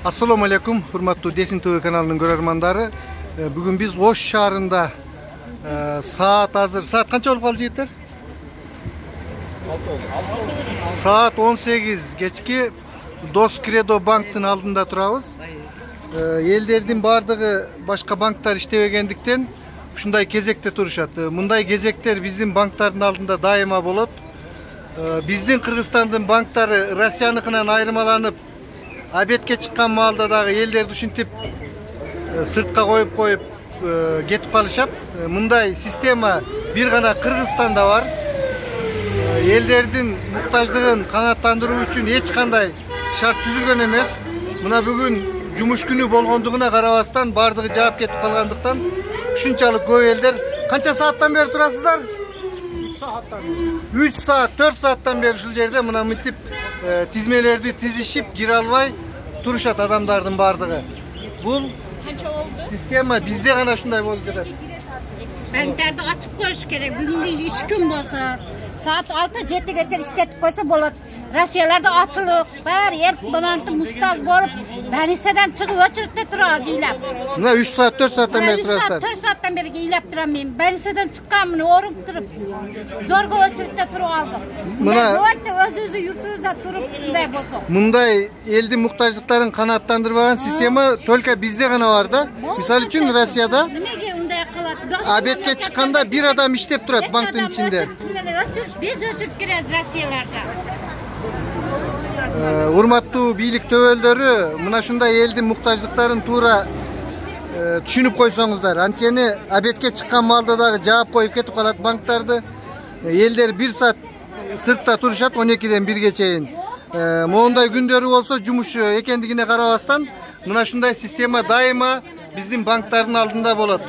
Assalamu alaikum, hurmatlı Desin TV kanalının görermandары. Bugün biz Oş şahrında saat hazır. Saat kança olup kalı jeytler? Saat 18 geçki Dos Credo Bank'ın aldında turabız. Ellerдің bardığı başka banklar iştebegендіктен ушундай кезекте турушат. Мындай кезектер биздин банктардын алдында дайыма болот. Биздин Кыргызстандын банктары Россияныкынан айырмаланып, обедке чыккан маалда дагы элдерди ушинтип сыртка коюп кетип калышат. Мындай система бир гана Кыргызстанда бар. Элдердин муктаждыгын канааттандыруу үчүн эч кандай шарт түзүлгөн эмес. Мына бүгүн жумуш күнү болгондугуна карабастан бардыгы жаап кетип калгандыктан ушунчалык көп элдер канча сааттан бери турасыздар? 3 сааттан бeri. 3 saat, 4 saatten beri ушул жерде мына мынтип тизмелерди тизишип кире албай турушат адамдардын бардыгы. Бул система бизде гана ушундай болуп жатат. Банктарды ачып коюш керек. Бүгүнкү 3 күн болсо, saat 6-7 işletip koysa bolat. Rasiyalarda atılık, bari el donantı mustaz bolup, Banisa'dan çıkıp öçürükte turağız iylep. Mına 3 saat, 4 saatten beri 3 turasızlar. saat, 4 saatten beri iylep duramıyım. Banisa'dan çıkkanmını orup durup, zorga öçürükte turup aldım. Mına özü yurtuzda turup şunday bolsa. Мындай элдин муктаждыктарын канааттандырбаган система только бизде гана бар да. Мисалы үчүн Россияда Немеге ундай калат? обедке чыкканда бир адам иштеп турат банктын ичинде. Без өчүрүп киребиз Россияларда. Урматтуу бийлик төбөлдөрү, мына ушундай элдин муктаждыктарын туура түшүнүп койсоңуздар. Анткени обедке чыккан маалда дагы жаап коюп кетип калат банктарды. Элдер 1 saat сыртта турушат 12-ден 1-ге чейин. Моундай күндөрү болсо жумуш экендигине карабастан, мына ушундай система дайыма биздин банктардын алдында болот.